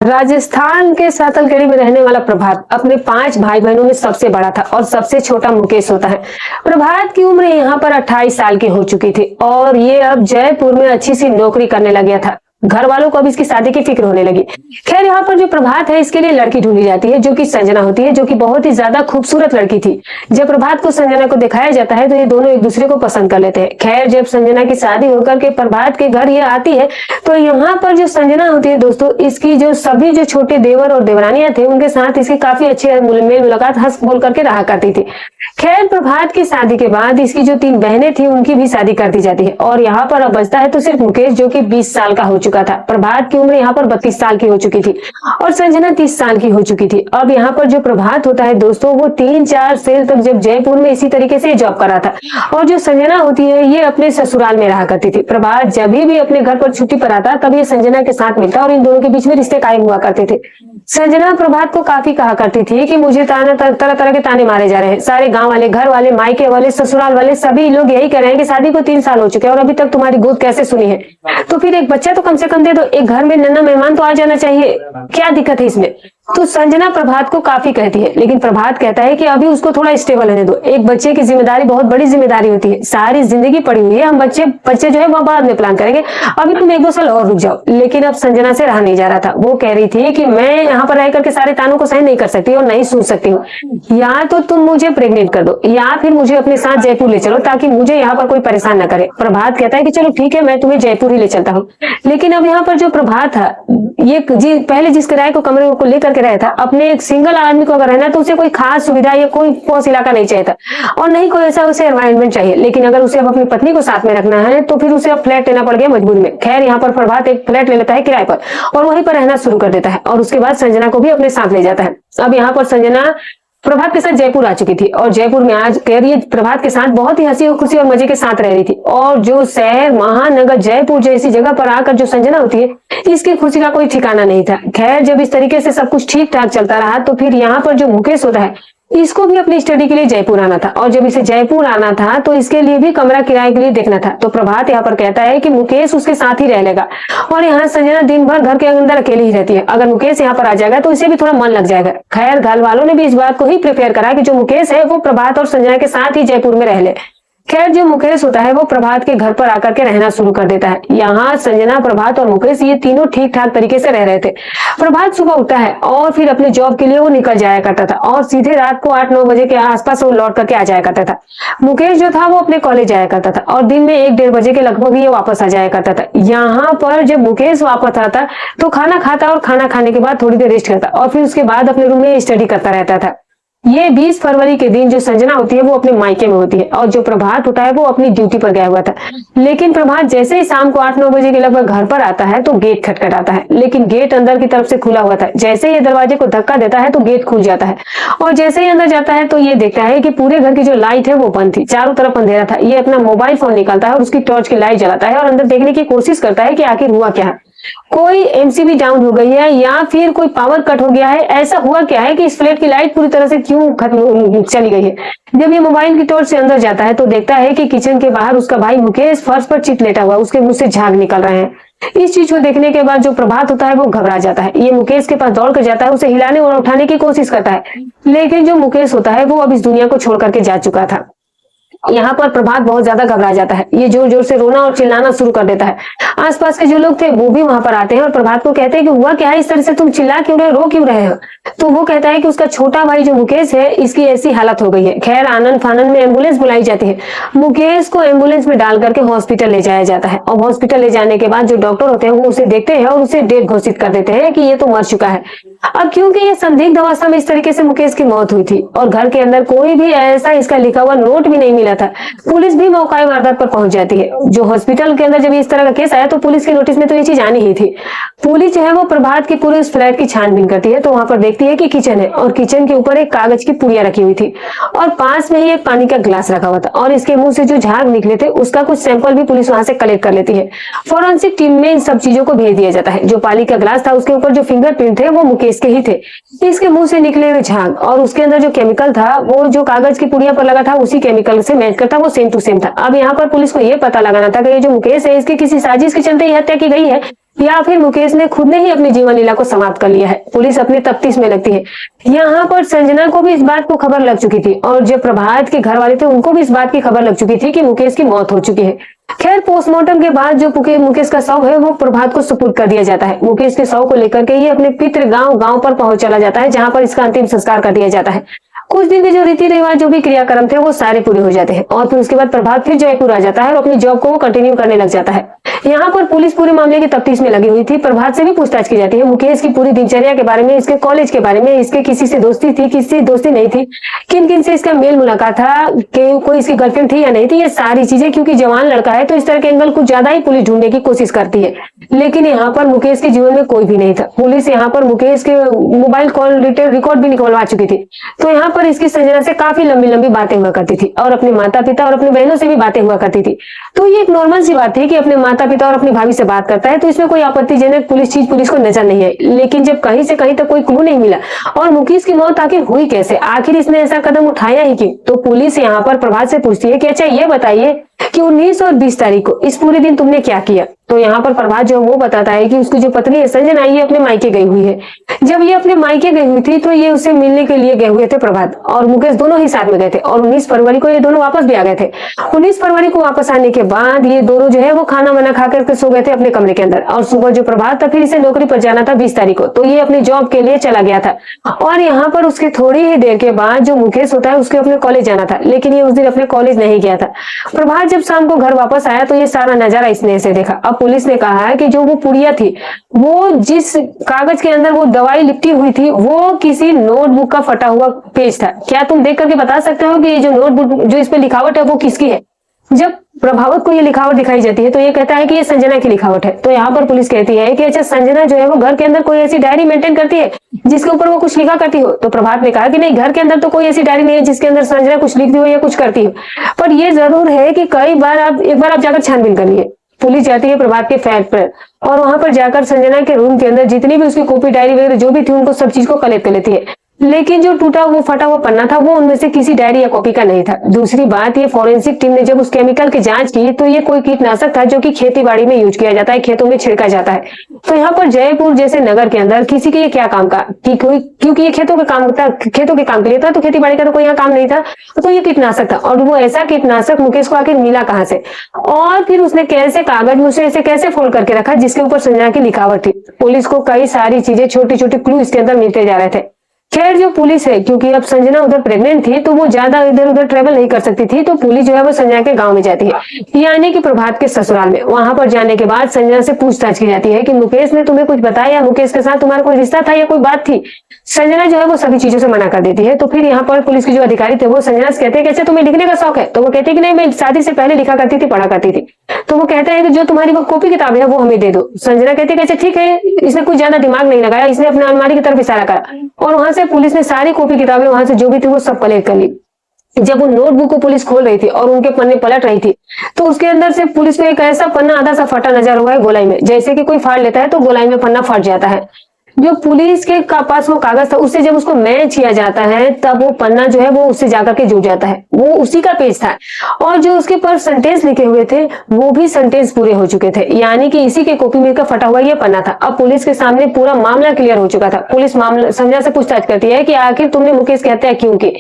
राजस्थान के सातलखेड़ी में रहने वाला प्रभात अपने 5 भाई बहनों में सबसे बड़ा था और सबसे छोटा मुकेश होता है। प्रभात की उम्र यहाँ पर 28 साल की हो चुकी थी और ये अब जयपुर में अच्छी सी नौकरी करने लग गया था। घर वालों को अब इसकी शादी की फिक्र होने लगी। खैर, यहाँ पर जो प्रभात है इसके लिए लड़की ढूंढी जाती है जो कि संजना होती है, जो कि बहुत ही ज्यादा खूबसूरत लड़की थी। जब प्रभात को संजना को दिखाया जाता है तो ये दोनों एक दूसरे को पसंद कर लेते हैं। खैर, जब संजना की शादी होकर के प्रभात के घर ये आती है तो यहाँ पर जो संजना होती है दोस्तों, इसकी जो सभी जो छोटे देवर और देवरानियां थे उनके साथ इसकी काफी अच्छे मेल मुलाकात हंस बोल करके रहा करती थी। खैर, प्रभात की शादी के बाद इसकी जो 3 बहनें थी उनकी भी शादी कर दी जाती है और यहाँ पर अब बचता है तो सिर्फ मुकेश, जो कि 20 साल का हो चुका था। प्रभात की उम्र यहाँ पर 32 साल की हो चुकी थी और संजना 30 साल की हो चुकी थी। अब यहाँ पर जो प्रभात होता है दोस्तों, वो 3-4 साल तक जब जयपुर में इसी तरीके से जॉब कर रहा था और जो संजना होती है ये अपने ससुराल में रहा करती थी। प्रभात जब भी अपने घर पर छुट्टी पर आता तब ये संजना के साथ मिलता और इन दोनों के बीच में रिश्ते कायम हुआ करते थे। संजना प्रभात को काफी कहा करती थी कि मुझे तरह तरह के ताने मारे जा रहे हैं। सारे गांव वाले, घर वाले, मायके वाले, ससुराल वाले सभी लोग यही कह रहे हैं कि शादी को 3 साल हो चुके हैं और अभी तक तुम्हारी गोद कैसे सुनी है। तो फिर एक बच्चा तो कम से कम दे दो, एक घर में नन्हा मेहमान तो आ जाना चाहिए, क्या दिक्कत है इसमें। तो संजना प्रभात को काफी कहती है, लेकिन प्रभात कहता है कि अभी उसको थोड़ा स्टेबल रहने दो। एक बच्चे की जिम्मेदारी बहुत बड़ी जिम्मेदारी होती है, सारी जिंदगी पड़ी हुई है। हम बच्चे जो है वो बाद में प्लान करेंगे, अभी तुम 1-2 साल और रुक जाओ। लेकिन अब संजना से रहा नहीं जा रहा था। वो कह रही थी कि मैं यहाँ पर रह करके सारे तानों को सहन नहीं कर सकती और नहीं सुन सकती हूँ। या तो तुम मुझे प्रेग्नेंट कर दो या फिर मुझे अपने साथ जयपुर ले चलो ताकि मुझे यहाँ पर कोई परेशान न करे। प्रभात कहता है कि चलो ठीक है, मैं तुम्हें जयपुर ही ले चलता हूँ। लेकिन अब यहाँ पर जो प्रभात था, ये पहले जिस किराए को कमरे को लेकर के रहा था, अपने एक सिंगल आदमी को अगर रहना तो उसे कोई खास सुविधा या कोई पॉश इलाका नहीं चाहिए था और नहीं कोई ऐसा उसे एनवायरनमेंट चाहिए। लेकिन अगर उसे अब अपनी पत्नी को साथ में रखना है तो फिर उसे अब फ्लैट लेना पड़ गया मजबूरी में। खैर, यहाँ पर प्रभात एक फ्लैट ले लेता है किराए पर और वहीं पर रहना शुरू कर देता है और उसके बाद संजना को भी अपने साथ ले जाता है। अब यहाँ पर संजना प्रभात के साथ जयपुर आ चुकी थी और जयपुर में आज कह रही है प्रभात के साथ बहुत ही हंसी और खुशी और मजे के साथ रह रही थी। और जो शहर महानगर जयपुर जैसी जगह पर आकर जो संजना होती है, इसकी खुशी का कोई ठिकाना नहीं था। खैर, जब इस तरीके से सब कुछ ठीक ठाक चलता रहा तो फिर यहाँ पर जो मुकेश होता है, इसको भी अपनी स्टडी के लिए जयपुर आना था और जब इसे जयपुर आना था तो इसके लिए भी कमरा किराए के लिए देखना था। तो प्रभात यहाँ पर कहता है कि मुकेश उसके साथ ही रह लेगा और यहाँ संजना दिन भर घर के अंदर अकेली ही रहती है। अगर मुकेश यहाँ पर आ जाएगा तो इसे भी थोड़ा मन लग जाएगा। खैर, घर वालों ने भी इस बात को ही प्रिपेयर करा कि जो मुकेश है वो प्रभात और संजना के साथ ही जयपुर में रह ले। खैर, जो मुकेश होता है वो प्रभात के घर पर आकर के रहना शुरू कर देता है। यहाँ संजना, प्रभात और मुकेश ये तीनों ठीक ठाक तरीके से रह रहे थे। प्रभात सुबह उठता है और फिर अपने जॉब के लिए वो निकल जाया करता था और सीधे रात को 8-9 बजे के आसपास वो लौट करके आ जाया करता था। मुकेश जो था वो अपने कॉलेज जाया करता था और दिन में 1-1:30 बजे के लगभग ये वापस आ जाया करता था। यहाँ पर जब मुकेश वापस आता तो खाना खाता और खाना खाने के बाद थोड़ी देर रेस्ट करता और फिर उसके बाद अपने रूम में स्टडी करता रहता था। ये 20 फरवरी के दिन जो संजना होती है वो अपने मायके में होती है और जो प्रभात होता है वो अपनी ड्यूटी पर गया हुआ था। लेकिन प्रभात जैसे ही शाम को 8-9 बजे के लगभग घर पर आता है तो गेट खटखटाता है, लेकिन गेट अंदर की तरफ से खुला हुआ था। जैसे ही ये दरवाजे को धक्का देता है तो गेट खुल जाता है और जैसे ही अंदर जाता है तो ये देखता है कि पूरे घर की जो लाइट है वो बंद थी, चारों तरफ अंधेरा था। ये अपना मोबाइल फोन निकालता है और उसकी टॉर्च की लाइट जलाता है और अंदर देखने की कोशिश करता है कि आखिर हुआ क्या है। कोई एमसीबी डाउन हो गई है या फिर कोई पावर कट हो गया है, ऐसा हुआ क्या है कि इस फ्लैट की लाइट पूरी तरह से क्यों खत्म चली गई है। जब ये मोबाइल की टॉर्च से अंदर जाता है तो देखता है कि किचन के बाहर उसका भाई मुकेश फर्श पर चित लेटा हुआ, उसके मुंह से झाग निकल रहे हैं। इस चीज को देखने के बाद जो प्रभात होता है वो घबरा जाता है। ये मुकेश के पास दौड़ कर जाता है, उसे हिलाने और उठाने की कोशिश करता है, लेकिन जो मुकेश होता है वो अब इस दुनिया को छोड़ करके जा चुका था। यहाँ पर प्रभात बहुत ज्यादा घबरा जाता है। ये जोर जोर से रोना और चिल्लाना शुरू कर देता है। आसपास के जो लोग थे वो भी वहां पर आते हैं और प्रभात को कहते हैं कि हुआ क्या है, इस तरह से तुम चिल्ला क्यों रहे, रो क्यों रहे हो। तो वो कहता है कि उसका छोटा भाई जो मुकेश है, इसकी ऐसी हालत हो गई है। खैर, आनन फानन में एम्बुलेंस बुलाई जाती है। मुकेश को एम्बुलेंस में डाल करके हॉस्पिटल ले जाया जाता है और हॉस्पिटल ले जाने के बाद जो डॉक्टर होते हैं वो उसे देखते हैं और उसे डेथ घोषित कर देते हैं कि ये तो मर चुका है। अब क्योंकि ये संदिग्ध अवस्था में इस तरीके से मुकेश की मौत हुई थी और घर के अंदर कोई भी ऐसा इसका लिखा हुआ नोट भी नहीं मिला था, पुलिस भी मौका वारदात पर पहुंच जाती है। जो हॉस्पिटल के अंदर जब इस तरह का केस आया तो पुलिस के नोटिस में तो ये चीज आनी ही थी। पुलिस जो है वो प्रभात की पूरे उस फ्लैट की छानबीन करती है तो वहां पर देखती है कि किचन है और किचन के ऊपर एक कागज की पुड़िया रखी हुई थी और पास में ही एक पानी का गिलास रखा हुआ था और इसके मुंह से जो झाग निकले थे उसका कुछ सैंपल भी पुलिस वहां से कलेक्ट कर लेती है। फॉरेंसिक टीम में इन सब चीजों को भेज दिया जाता है। जो पानी का गिलास था उसके ऊपर जो फिंगरप्रिंट थे वो मुकेश के ही थे। इसके मुंह से निकले हुए झाग और उसके अंदर जो केमिकल था वो जो कागज की पुड़िया पर लगा था उसी केमिकल से मैच करता, वो सेम टू सेम था। अब यहाँ पर पुलिस को ये पता लगाना था कि ये जो मुकेश है इसकी किसी साजिश के चलते ही हत्या की गई है या फिर मुकेश ने खुद ने ही अपनी जीवन लीला को समाप्त कर लिया है। पुलिस अपनी तफ्तीश में लगती है। यहाँ पर संजना को भी इस बात को खबर लग चुकी थी और जो प्रभात के घर वाले थे उनको भी इस बात की खबर लग चुकी थी कि मुकेश की मौत हो चुकी है। खैर पोस्टमार्टम के बाद जो मुकेश का शव है वो प्रभात को सुपुर्द कर दिया जाता है। मुकेश के शव को लेकर के ये अपने पितृ गांव पर पहुंच चला जाता है, जहां पर इसका अंतिम संस्कार कर दिया जाता है। कुछ दिन के जो रीति रिवाज जो भी क्रियाक्रम थे वो सारे पूरे हो जाते हैं और फिर उसके बाद प्रभात फिर जयपुर आ जाता है और अपनी जॉब को वो कंटिन्यू करने लग जाता है। यहाँ पर पुलिस पूरे मामले की तफ्तीश में लगी हुई थी। प्रभात से भी पूछताछ की जाती है मुकेश की पूरी दिनचर्या के बारे में, इसके कॉलेज के बारे में, इसके किसी से दोस्ती थी, किसी से दोस्ती नहीं थी, किन किन से इसका मेल मुलाकात था, कि कोई इसकी गर्लफ्रेंड थी या नहीं थी, ये सारी चीजें। क्योंकि जवान लड़का है तो इस तरह के एंगल कुछ ज्यादा ही पुलिस ढूंढने की कोशिश करती है, लेकिन यहाँ पर मुकेश के जीवन में कोई भी नहीं था। पुलिस यहाँ पर मुकेश के मोबाइल कॉल रिकॉर्ड भी निकलवा चुकी थी। तो यहाँ पर इसकी संजना से काफी लंबी लंबी बातें हुआ करती थी और अपने माता पिता और अपनी बहनों से भी बातें हुआ करती थी। तो ये एक नॉर्मल सी बात थी कि अपने माता पिता और अपनी भाभी से बात करता है, तो इसमें कोई आपत्तिजनक पुलिस को नजर नहीं है। लेकिन जब कहीं से कहीं तक कोई क्लू नहीं मिला और मुकेश की मौत आखिर हुई कैसे, आखिर इसने ऐसा कदम उठाया ही क्यों, तो पुलिस यहाँ पर प्रभात से पूछती है कि अच्छा ये बताइए कि 19 और 20 तारीख को इस पूरे दिन तुमने क्या किया। तो यहाँ पर प्रभात जो वो बताता है कि उसकी जो पत्नी है संजना, ये अपने मायके गई हुई है। जब ये अपने मायके गई हुई थी तो ये उससे मिलने के लिए गए हुए थे प्रभात और मुकेश दोनों ही साथ में गए थे और 19 फरवरी को ये दोनों वापस भी आ गए थे। 19 फरवरी को वापस आने के बाद ये दोनों जो है वो खाना वाना खा करके सो गए थे अपने कमरे के अंदर और सुबह जो प्रभात था फिर इसे नौकरी पर जाना था 20 तारीख को, तो ये अपनी जॉब के लिए चला गया था। और यहाँ पर उसके थोड़ी ही देर के बाद जो मुकेश होता है उसके अपने कॉलेज जाना था, लेकिन ये उस दिन अपने कॉलेज नहीं गया था। प्रभात जब शाम को घर वापस आया तो ये सारा नजारा इसने ऐसे देखा। अब पुलिस ने कहा है कि जो वो पुड़िया थी, वो जिस कागज के अंदर वो दवाई लिपटी हुई थी, वो किसी नोटबुक का फटा हुआ पेज था। क्या तुम देख करके बता सकते हो कि ये जो नोटबुक जो इस पे लिखावट है वो किसकी है? जब प्रभावत को ये लिखावट दिखाई जाती है तो ये कहता है कि ये संजना की लिखावट है। तो यहाँ पर पुलिस कहती है कि अच्छा संजना जो है वो घर के अंदर कोई ऐसी डायरी मेंटेन करती है जिसके ऊपर वो कुछ लिखा करती हो? तो प्रभात ने कहा कि नहीं, घर के अंदर तो कोई ऐसी डायरी नहीं है जिसके अंदर संजना कुछ लिखती हो या कुछ करती हो, पर ये जरूर है कि एक बार आप जाकर छानबीन कर लिए। पुलिस जाती है प्रभात के फ्लैट पर और वहां पर जाकर संजना के रूम के अंदर जितनी भी उसकी कॉपी डायरी वगैरह जो भी थी उनको सब चीज को कलेक्ट कर लेती है, लेकिन जो टूटा वो फटा हुआ पन्ना था वो उनमें से किसी डायरी या कॉपी का नहीं था। दूसरी बात, ये फॉरेंसिक टीम ने जब उस केमिकल की जांच की तो ये कोई कीटनाशक था जो कि खेती बाड़ी में यूज किया जाता है, खेतों में छिड़का जाता है। तो यहाँ पर जयपुर जैसे नगर के अंदर किसी के ये क्या काम का कि कोई, क्योंकि ये खेतों के काम के लिए था, तो खेती बाड़ी का तो कोई यहाँ काम नहीं था, तो ये कीटनाशक था। और वो ऐसा कीटनाशक मुकेश को आखिर मिला कहाँ से, और फिर उसने कैसे कागज में उसे ऐसे कैसे फोल्ड करके रखा जिसके ऊपर संजना की लिखावट थी। पुलिस को कई सारी चीजें, छोटी छोटी क्लू इसके अंदर मिलते जा रहे थे। खैर जो पुलिस है, क्योंकि अब संजना उधर प्रेग्नेंट थी तो वो ज्यादा इधर उधर ट्रेवल नहीं कर सकती थी, तो पुलिस जो है वो संजना के गांव में जाती है, यानी कि प्रभात के ससुराल में। वहां पर जाने के बाद संजना से पूछताछ की जाती है कि मुकेश ने तुम्हें कुछ बताया, मुकेश के साथ तुम्हारा कोई रिश्ता था या कोई बात थी? संजना जो है वो सभी चीजों से मना कर देती है। तो फिर यहाँ पर पुलिस के जो अधिकारी थे वो संजना से कहते हैं कि अच्छा तुम्हें लिखने का शौक है? तो वो कहती है कि नहीं, मैं शादी से पहले लिखा करती थी, पढ़ा करती थी। तो वो कहते हैं कि जो तुम्हारी वो कॉपी किताब है वो हमें दे दो। संजना कहती है कि अच्छा ठीक है। इसने कुछ ज्यादा दिमाग नहीं लगाया, इसने अपने अलमारी की तरफ इशारा करा और वहां से पुलिस ने सारी कॉपी किताबें वहां से जो भी थी वो सब कलेक्ट कर ली। जब वो नोटबुक को पुलिस खोल रही थी और उनके पन्ने पलट रही थी तो उसके अंदर से पुलिस को एक ऐसा पन्ना आधा सा फटा नजर हुआ है गोलाई में, जैसे कि कोई फाड़ लेता है तो गोलाई में पन्ना फट जाता है। जो पुलिस के पास वो कागज था उससे जब उसको मैच किया जाता है तब वो पन्ना जो है वो उससे जाकर के जुड़ जाता है, वो उसी का पेज था। और जो उसके पर सेंटेंस लिखे हुए थे वो भी सेंटेंस पूरे हो चुके थे, यानी कि इसी के कॉपी में का फटा हुआ ये पन्ना था। अब पुलिस के सामने पूरा मामला क्लियर हो चुका था। पुलिस मामला संजना से पूछताछ करती है कि आखिर तुमने मुकेश की हत्या क्यों की।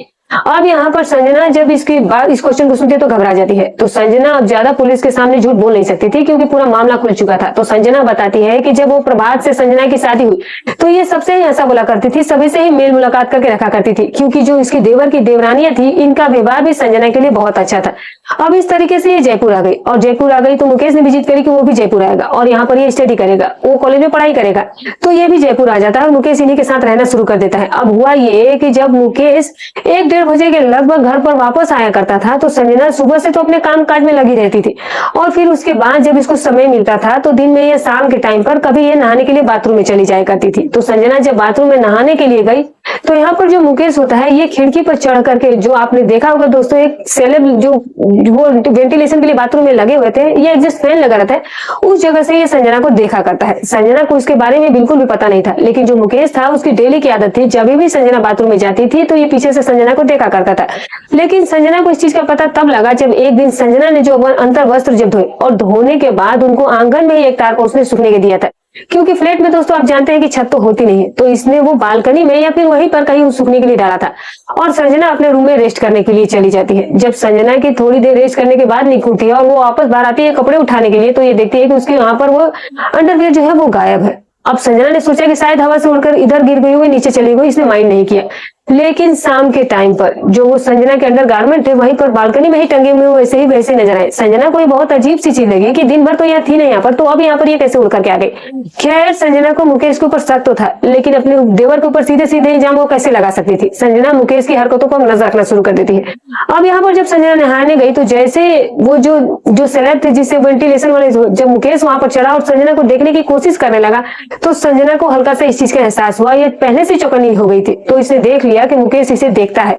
अब यहाँ पर संजना जब इसकी बात इस क्वेश्चन को सुनती है तो घबरा जाती है। तो संजना अब ज्यादा पुलिस के सामने झूठ बोल नहीं सकती थी क्योंकि पूरा मामला खुल चुका था। तो संजना बताती है कि जब वो प्रभात से संजना की शादी हुई तो ये सबसे ही ऐसा बोला करती थी, सभी से ही मेल मुलाकात करके रखा करती थी, क्योंकि जो इसकी देवर की देवरानियां थी इनका व्यवहार भी संजना के लिए बहुत अच्छा था। अब इस तरीके से ये जयपुर आ गई और जयपुर आ गई तो मुकेश ने भी जिद करी कि वो भी जयपुर आएगा और यहाँ पर ये स्टडी करेगा, वो कॉलेज में पढ़ाई करेगा। तो ये भी जयपुर आ जाता है और मुकेश इन्हीं के साथ रहना शुरू कर देता है। अब हुआ ये कि जब मुकेश 1-1:30 बजे के लगभग घर पर वापस आया करता था तो संजना सुबह से तो अपने काम काज में लगी रहती थी और फिर उसके बाद जब इसको समय मिलता था तो दिन में या शाम के टाइम पर कभी ये नहाने के लिए बाथरूम में चली जाया करती थी। तो संजना जब बाथरूम में नहाने के लिए गई तो यहाँ पर जो मुकेश होता है ये खिड़की पर चढ़ करके, जो आपने देखा होगा दोस्तों, एक सेलेब जो वो वेंटिलेशन के लिए बाथरूम में लगे हुए थे, ये एग्जॉस्ट फैन लगा रहता है, उस जगह से ये संजना को देखा करता है। संजना को इसके बारे में बिल्कुल भी पता नहीं था, लेकिन जो मुकेश था उसकी डेली की आदत थी, जब भी संजना बाथरूम में जाती थी तो ये पीछे से संजना को देखा करता था। लेकिन संजना को इस चीज का पता तब लगा जब एक दिन संजना ने जो अंतर वस्त्र जब धोए और धोने के बाद उनको आंगन में ही एक तार को उसने सूखने के दिया था। क्योंकि फ्लैट में दोस्तों आप जानते हैं कि छत तो होती नहीं है, तो इसने वो बालकनी में या फिर वहीं पर कहीं सूखने के लिए डाला था। और संजना अपने रूम में रेस्ट करने के लिए चली जाती है। जब संजना की थोड़ी देर रेस्ट करने के बाद निकलती है और वो वापस बाहर आती है कपड़े उठाने के लिए, तो ये देखती है कि उसके वहां पर वो अंडरवियर जो है वो गायब है। अब संजना ने सोचा कि शायद हवा से उड़कर इधर गिर गई, हुई नीचे चली गई, इसने माइंड नहीं किया। लेकिन शाम के टाइम पर जो वो संजना के अंडर गारमेंट थे वहीं पर बालकनी में ही टंगे हुए वैसे ही वैसे नजर आए। संजना को ये बहुत अजीब सी चीज लगी कि दिन भर तो यहाँ थी नहीं यहाँ पर, तो अब यहाँ पर ये कैसे उड़ करके आ गई। खैर संजना को मुकेश के ऊपर शक तो था, लेकिन अपने देवर के ऊपर सीधे सीधे इल्जाम वो कैसे लगा सकती थी। संजना मुकेश की हरकतों पर नजर रखना शुरू कर देती है। अब यहाँ पर जब संजना नहाने गई तो जैसे वो जो स्लैब थे जिससे वेंटिलेशन वाले, जब मुकेश वहां पर चढ़ा और संजना को देखने की कोशिश करने लगा, तो संजना को हल्का सा इस चीज का एहसास हुआ। ये पहले से चौकन्नी हो गई थी, तो इसने देख लिया कि मुकेश इसे देखता है।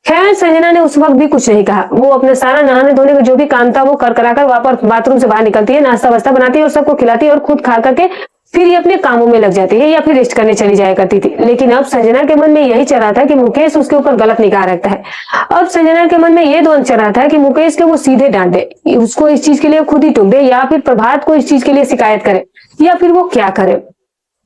खैर संजना ने उस वक्त भी कुछ नहीं कहा। वो अपना सारा नहाने धोने का जो भी काम था वो कर कराकर वापस बाथरूम से बाहर निकलती है, नाश्ता वास्ता बनाती है और सबको खिलाती है और खुद खा करके फिर ये अपने कामों में लग जाती है या फिर रेस्ट करने चली जाया करती थी। लेकिन अब संजना के मन में यही चल रहा था कि मुकेश उसके ऊपर गलत निगाह रखता है। अब संजना के मन में ये द्वंद चल रहा था कि मुकेश को वो सीधे डांट दे, उसको इस चीज के लिए खुद ही टोक दे, या फिर प्रभात को इस चीज के लिए शिकायत करे, या फिर वो क्या करे।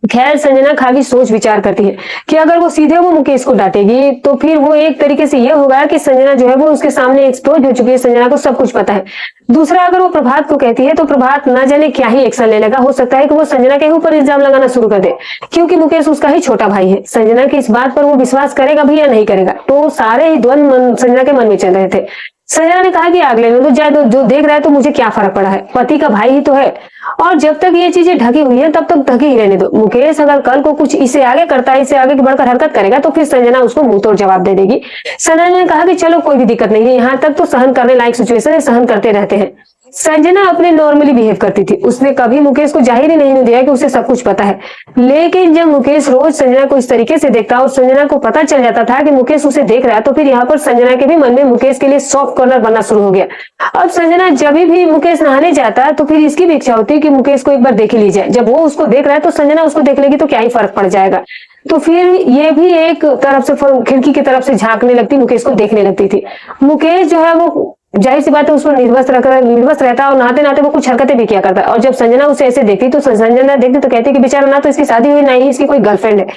खैर संजना काफी सोच विचार करती है कि अगर वो सीधे वो मुकेश को डांटेगी तो फिर वो एक तरीके से ये होगा कि संजना जो है वो उसके सामने एक्सपोज हो चुकी है, संजना को सब कुछ पता है। दूसरा, अगर वो प्रभात को कहती है तो प्रभात ना जाने क्या ही एक्शन ले लेगा। हो सकता है कि वो संजना के ऊपर इल्जाम लगाना शुरू कर दे, क्योंकि मुकेश उसका ही छोटा भाई है। संजना की इस बात पर वो विश्वास करेगा भी या नहीं करेगा, तो सारे ही द्वंद संजना के मन में चल रहे थे। संजना ने कहा कि आग लेने दो, जाए दो, जो देख रहा है तो मुझे क्या फर्क पड़ा है, पति का भाई ही तो है, और जब तक ये चीजें ढकी हुई है तब तक ढकी ही रहने दो। मुकेश अगर कल को कुछ इसे आगे करता है, इसे आगे बढ़कर हरकत करेगा तो फिर संजना उसको मुंह तोड़ जवाब दे देगी। संजना ने कहा कि चलो कोई भी दिक्कत नहीं है, यहाँ तक तो सहन करने लायक सिचुएशन है, सहन करते रहते हैं। संजना अपने नॉर्मली बिहेव करती थी, उसने कभी मुकेश को जाहिर ही नहीं दिया कि उसे सब कुछ पता है। लेकिन जब मुकेश रोज संजना को इस तरीके से देखता और संजना को पता चल जाता था कि मुकेश उसे देख रहा है, तो फिर यहाँ पर संजना के भी मन में मुकेश के लिए सॉफ्ट कॉर्नर बनना शुरू हो गया। अब संजना जब भी मुकेश नहाने जाता तो फिर इसकी भी इच्छा होती कि मुकेश को एक बार देख ली जाए। जब वो उसको देख रहा है तो संजना उसको देख लेगी तो क्या ही फर्क पड़ जाएगा। तो फिर ये भी एक तरफ से खिड़की की तरफ से झांकने लगती, मुकेश को देखने लगती थी। मुकेश जो है वो जाहिर सी बात है उसको निर्वस्त्र रहता है और नहाते नहाते वो कुछ हरकतें भी किया करता है। और जब संजना उसे ऐसे देखती तो संजना देखती तो कहती कि बेचारा ना तो इसकी शादी हुई, ना ही इसकी कोई गर्लफ्रेंड है,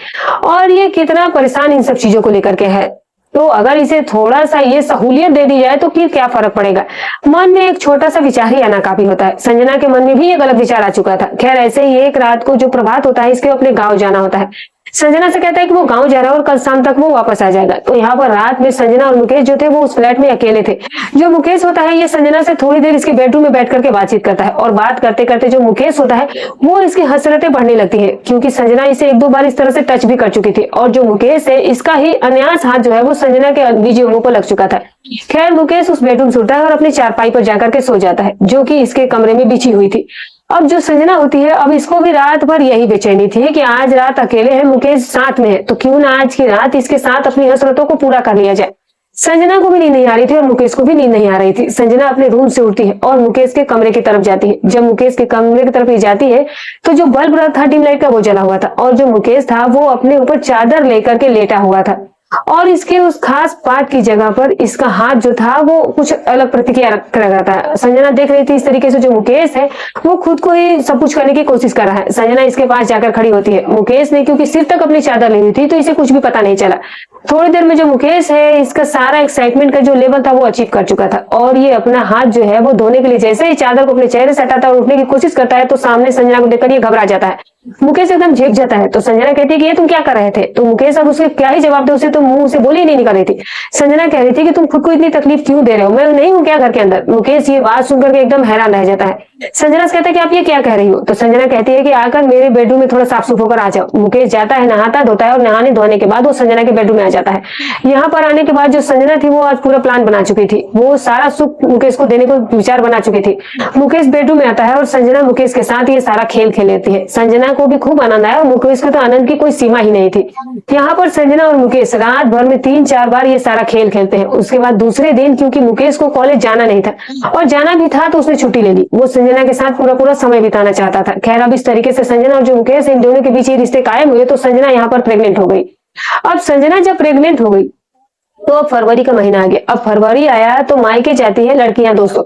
और ये कितना परेशान इन सब चीजों को लेकर के है। तो अगर इसे थोड़ा सा ये सहूलियत दे दी जाए तो फिर क्या फर्क पड़ेगा। मन में एक छोटा सा विचार ही आना काफी होता है। संजना के मन में भी ये गलत विचार आ चुका था। खैर ऐसे ही एक रात को जो प्रभात होता है इसके अपने गाँव जाना होता है। संजना से कहता है कि वो गांव जा रहा है और कल शाम तक वो वापस आ जाएगा। तो यहाँ पर रात में संजना और मुकेश जो थे वो उस फ्लैट में अकेले थे। जो मुकेश होता है ये संजना से थोड़ी देर इसके बेडरूम में बैठ करके बातचीत करता है, और बात करते करते जो मुकेश होता है वो इसकी हसरतें बढ़ने लगती है, क्योंकि संजना इसे एक दो बार इस तरह से टच भी कर चुकी थी, और जो मुकेश है इसका ही अन्यास हाथ जो है वो संजना के निजी अंगों पर लग चुका था। खैर मुकेश उस बेडरूम से उठता है और अपनी चारपाई पर जाकर के सो जाता है, जो कि इसके कमरे में बिछी हुई थी। अब जो संजना होती है अब इसको भी रात भर यही बेचैनी थी कि आज रात अकेले है, मुकेश साथ में है, तो क्यों ना आज की रात इसके साथ अपनी हसरतों को पूरा कर लिया जाए। संजना को भी नींद नहीं आ रही थी और मुकेश को भी नींद नहीं आ रही थी। संजना अपने रूम से उठती है और मुकेश के कमरे की तरफ जाती है। जब मुकेश के कमरे की तरफ ही जाती है तो जो बल्ब था डिम लाइट का वो जला हुआ था, और जो मुकेश था वो अपने ऊपर चादर लेकर के लेटा हुआ था, और इसके उस खास पार्ट की जगह पर इसका हाथ जो था वो कुछ अलग प्रतिक्रिया कर रहा था। संजना देख रही थी इस तरीके से जो मुकेश है वो खुद को ही सब कुछ करने की कोशिश कर रहा है। संजना इसके पास जाकर खड़ी होती है। मुकेश ने क्योंकि सिर तक अपनी चादर ली हुई थी तो इसे कुछ भी पता नहीं चला। थोड़ी देर में जो मुकेश है इसका सारा एक्साइटमेंट का जो लेवल था वो अचीव कर चुका था, और ये अपना हाथ जो है वो धोने के लिए जैसे ही चादर को अपने चेहरे से हटाता और उठने की कोशिश करता है तो सामने संजना को देखकर ये घबरा जाता है। मुकेश एकदम झेप जाता है। तो संजना कहती है कि ये तुम क्या कर रहे थे। तो मुकेश अब उसे क्या ही जवाब दे, उसे तो मुंह से बोली नहीं निकल रही थी। संजना कह रही थी कि तुम खुद को इतनी तकलीफ क्यों दे रहे हो, मैं नहीं हूँ क्या घर के अंदर। मुकेश ये बात सुनकर के एकदम हैरान रह जाता है। संजना से कहता है कि आप ये क्या कह रही हो। तो संजना कहती है कि आकर मेरे बेडरूम में थोड़ा साफ सुफ होकर आ जाओ। मुकेश जाता है, नहाता धोता है, और नहाने धोने के बाद वो संजना के बेडरूम में आ जाता है। यहाँ पर आने के बाद जो संजना थी वो आज पूरा प्लान बना चुकी थी, वो सारा सुख मुकेश को देने को विचार बना चुकी थी। मुकेश बेडरूम में आता है और संजना मुकेश के साथ ये सारा खेल खेलती है। संजना को भी खूब आनंद आया और मुकेश को तो आनंद की कोई सीमा ही नहीं थी। यहाँ पर संजना और मुकेश रात भर में 3-4 बार ये सारा खेल खेलते हैं। उसके बाद दूसरे दिन क्योंकि मुकेश को कॉलेज जाना नहीं था और जाना भी था तो उसने छुट्टी ले ली। वो संजना के साथ पूरा पूरा समय बिताना चाहता था। खैर अब इस तरीके से संजना और जो मुकेश इन दोनों के बीच ये रिश्ते कायम हुए तो संजना यहाँ पर प्रेग्नेंट हो गई। अब संजना जब प्रेग्नेंट हो गई तो अब फरवरी का महीना आ गया। अब फरवरी आया तो मायके जाती है लड़कियां दोस्तों।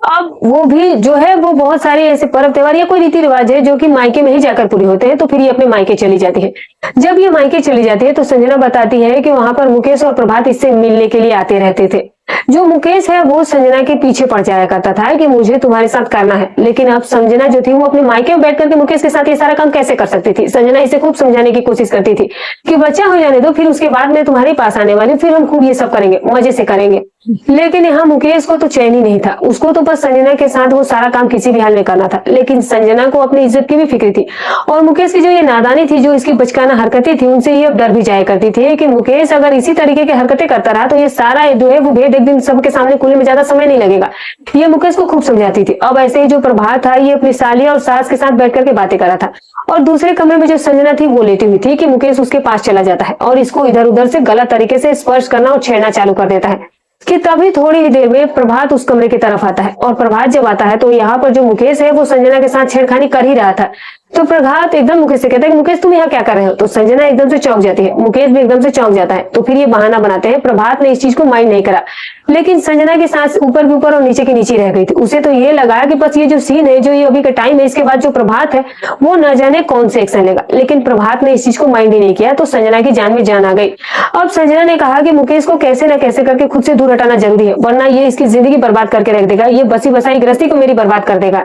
अब वो भी जो है वो बहुत सारे ऐसे पर्व त्योहार या कोई रीति रिवाज है जो कि मायके में ही जाकर पूरे होते हैं, तो फिर ये अपने मायके चली जाती है। जब ये मायके चली जाती है तो संजना बताती है कि वहां पर मुकेश और प्रभात इससे मिलने के लिए आते रहते थे। जो मुकेश है वो संजना के पीछे पड़ जाया करता था कि मुझे तुम्हारे साथ करना है, लेकिन अब संजना जो थी वो अपने मायके में बैठ करके मुकेश के साथ ये सारा काम कैसे कर सकती थी। संजना इसे खूब समझाने की कोशिश करती थी कि बच्चा हो जाने दो, फिर उसके बाद मैं तुम्हारे पास आने वाली हूँ, फिर हम खूब ये सब करेंगे, मजे से करेंगे। लेकिन यहाँ मुकेश को तो चैन ही नहीं था, उसको तो बस संजना के साथ वो सारा काम किसी भी हाल में करना था। लेकिन संजना को अपनी इज्जत की भी फिक्र थी और मुकेश की जो ये नादानी थी, जो इसकी बचकाना हरकतें थी, उनसे ये अब डर भी जाया करती थी कि मुकेश अगर इसी तरीके की हरकतें करता रहा तो ये सारा जो है वो भेद एक दिन सबके सामने खुलने में ज्यादा समय नहीं लगेगा। ये मुकेश को खूब समझाती थी। अब ऐसे ही जो प्रभात था ये अपनी साली और सास के साथ बैठ करके बातें कर रहा था और दूसरे कमरे में जो संजना थी वो लेटी हुई थी कि मुकेश उसके पास चला जाता है और इसको इधर उधर से गलत तरीके से स्पर्श करना और छेड़ना चालू कर देता है कि तभी थोड़ी ही देर में प्रभात उस कमरे की तरफ आता है। और प्रभात जब आता है तो यहाँ पर जो मुकेश है वो संजना के साथ छेड़खानी कर ही रहा था। तो प्रभात एकदम मुकेश से कहता है कि मुकेश तुम यहाँ क्या कर रहे हो। तो संजना एकदम से चौंक जाती है, मुकेश भी एकदम से चौंक जाता है। तो फिर ये बहाना बनाते हैं। प्रभात ने इस चीज को माइंड नहीं करा, लेकिन संजना की सांस ऊपर भी ऊपर और नीचे की नीचे रह गई थी। उसे तो ये लगा कि बस ये जो सीन है, जो ये अभी का टाइम है, इसके बाद जो प्रभात है वो न जाने कौन से एक्शन लेगा। लेकिन प्रभात ने इस चीज को माइंड ही नहीं किया। तो संजना की जान में जान आ गई। अब संजना ने कहा कि मुकेश को कैसे न कैसे करके खुद से दूर हटाना जरूरी है, वरना ये इसकी जिंदगी बर्बाद करके रख देगा, ये बसी बसाई गृहस्थी को मेरी बर्बाद कर देगा।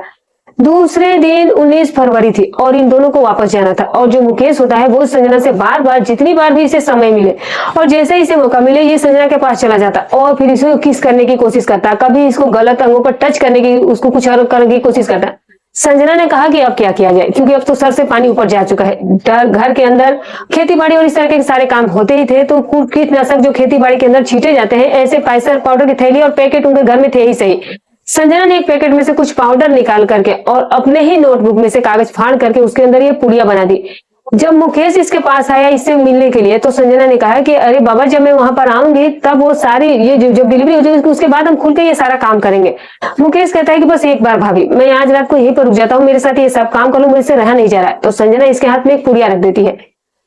दूसरे दिन 19 फरवरी थी और इन दोनों को वापस जाना था। और जो मुकेश होता है वो संजना से बार बार जितनी बार भी इसे समय मिले और जैसे ही इसे मौका मिले ये संजना के पास चला जाता और फिर इसे किस करने की कोशिश करता, कभी इसको गलत अंगों पर टच करने की, उसको कुछ और करने की कोशिश करता। संजना ने कहा कि अब क्या किया जाए, क्योंकि अब तो सर से पानी ऊपर जा चुका है। घर के अंदर खेती बाड़ी और इस तरह के सारे काम होते ही थे, तो कीटनाशक जो खेती बाड़ी के अंदर छींटे जाते हैं, ऐसे पैसा पाउडर की थैली और पैकेट उनके घर में थे ही सही। संजना ने एक पैकेट में से कुछ पाउडर निकाल करके और अपने ही नोटबुक में से कागज फाड़ करके उसके अंदर ये पुड़िया बना दी। जब मुकेश इसके पास आया इससे मिलने के लिए तो संजना ने कहा कि अरे बाबा, जब मैं वहां पर आऊंगी तब वो सारी ये जो डिलीवरी हो जाएगी उसके बाद हम खुल के ये सारा काम करेंगे। मुकेश कहता है कि बस एक बार भाभी, मैं आज रात को यहीं पर रुक जाता हूँ, मेरे साथ ये सब काम कर लो, मुझसे रहा नहीं जा रहा है। तो संजना इसके हाथ में एक पुड़िया रख देती है।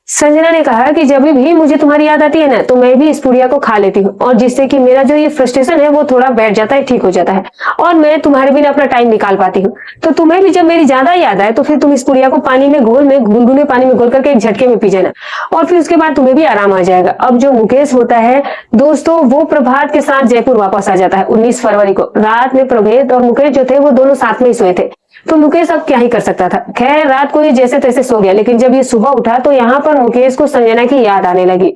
संजना ने कहा कि जब भी मुझे तुम्हारी याद आती है ना तो मैं भी इस पुड़िया को खा लेती हूँ, और जिससे कि मेरा जो ये फ्रस्ट्रेशन है वो थोड़ा बैठ जाता है, ठीक हो जाता है, और मैं तुम्हारे बिना अपना टाइम निकाल पाती हूँ। तो तुम्हें भी जब मेरी ज्यादा याद आए तो फिर तुम इस पुड़िया को पानी में गुनगुने पानी में घोल करके एक झटके में पी जाना, और फिर उसके बाद तुम्हें भी आराम आ जाएगा। अब जो मुकेश होता है दोस्तों, वो प्रभात के साथ जयपुर वापस आ जाता है 19 फरवरी को। रात में प्रभात और मुकेश जो थे वो दोनों साथ में ही सोए थे। तो मुकेश अब क्या ही कर सकता था। खैर रात को ये जैसे तैसे सो गया, लेकिन जब ये सुबह उठा तो यहाँ पर मुकेश को संजना की याद आने लगी।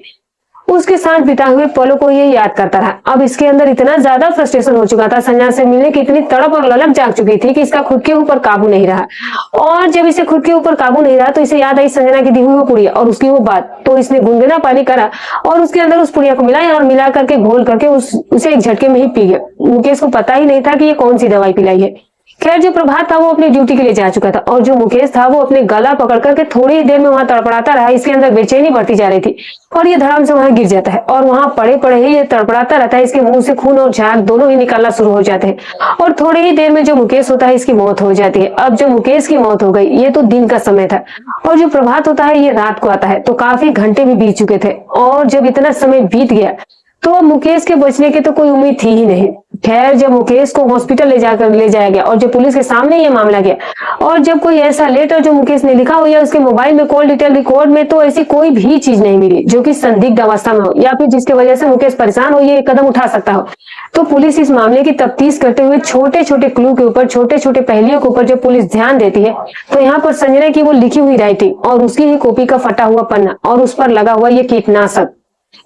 उसके साथ बिताए हुए पलों को ये याद करता रहा। अब इसके अंदर इतना ज्यादा फ्रस्ट्रेशन हो चुका था, संजना से मिलने की इतनी तड़प और ललक जाग चुकी थी कि इसका खुद के ऊपर काबू नहीं रहा। और जब इसे खुद के ऊपर काबू नहीं रहा तो इसे याद आई संजना की दी हुई वो पुड़िया और उसकी वो बात। तो इसने गुनगुना पानी करा और उसके अंदर उस पुड़िया को मिलाया और मिला करके घोल करके उसे एक झटके में ही पी गया। मुकेश को पता ही नहीं था कि ये कौन सी दवाई पिलाई है। खैर जो प्रभात था वो अपनी ड्यूटी के लिए जा चुका था और जो मुकेश था वो अपने गला पकड़ करके थोड़ी ही देर में वहां तड़पड़ाता रहा। इसके अंदर बेचैनी बढ़ती जा रही थी और ये धड़ाम से वहां गिर जाता है और वहां पड़े पड़े ही ये तड़पड़ाता रहता है। इसके मुंह से खून और झाग दोनों ही निकलना शुरू हो जाते हैं और थोड़ी ही देर में जो मुकेश होता है इसकी मौत हो जाती है। अब जो मुकेश की मौत हो गई ये तो दिन का समय था और जो प्रभात होता है ये रात को आता है, तो काफी घंटे भी बीत चुके थे। और जब इतना समय बीत गया तो मुकेश के बचने की तो कोई उम्मीद थी ही नहीं। खैर जब मुकेश को हॉस्पिटल ले जाया गया और जब पुलिस के सामने ये मामला गया और जब कोई ऐसा लेटर जो मुकेश ने लिखा हो या उसके मोबाइल में कॉल डिटेल रिकॉर्ड में तो ऐसी कोई भी चीज नहीं मिली जो कि संदिग्ध अवस्था में हो या फिर जिसकी वजह से मुकेश परेशान हो, ये कदम उठा सकता हो। तो पुलिस इस मामले की तफ्तीश करते हुए छोटे छोटे क्लू के ऊपर, छोटे छोटे पहलुओं के ऊपर जब पुलिस ध्यान देती है तो यहाँ पर संजना की वो लिखी हुई राइटिंग और उसकी ही कॉपी का फटा हुआ पन्ना और उस पर लगा हुआ ये कीटनाशक,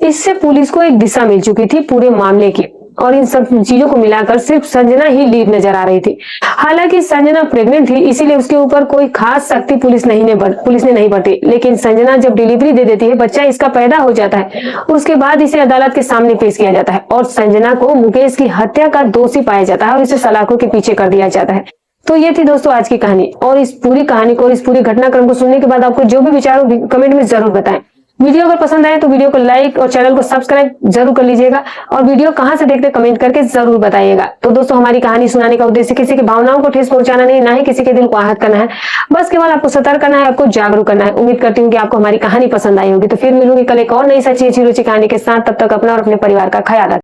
इससे पुलिस को एक दिशा मिल चुकी थी पूरे मामले की। और इन सब चीजों को मिलाकर सिर्फ संजना ही लीड नजर आ रही थी। हालांकि संजना प्रेग्नेंट थी इसीलिए उसके ऊपर कोई खास सख्ती पुलिस ने नहीं बरती, लेकिन संजना जब डिलीवरी दे देती है, बच्चा इसका पैदा हो जाता है, उसके बाद इसे अदालत के सामने पेश किया जाता है और संजना को मुकेश की हत्या का दोषी पाया जाता है और इसे सलाखों के पीछे कर दिया जाता है। तो ये थी दोस्तों आज की कहानी, और इस पूरी कहानी को, इस पूरी घटनाक्रम को सुनने के बाद आपको जो भी विचार हो कमेंट में जरूर बताएं। वीडियो अगर पसंद आए तो वीडियो को लाइक और चैनल को सब्सक्राइब जरूर कर लीजिएगा और वीडियो कहां से देखते कमेंट करके जरूर बताइएगा। तो दोस्तों हमारी कहानी सुनाने का उद्देश्य किसी की भावनाओं को ठेस पहुंचाना नहीं, ना ही किसी के दिल को आहत करना है, बस केवल आपको सतर्क करना है, आपको जागरूक करना है। उम्मीद करती हूँ कि आपको हमारी कहानी पसंद आई होगी। तो फिर मिलूंगी कल एक और नई सच्ची अच्छी रुचि कहानी के साथ। तब तक अपना और अपने परिवार का ख्याल रखें।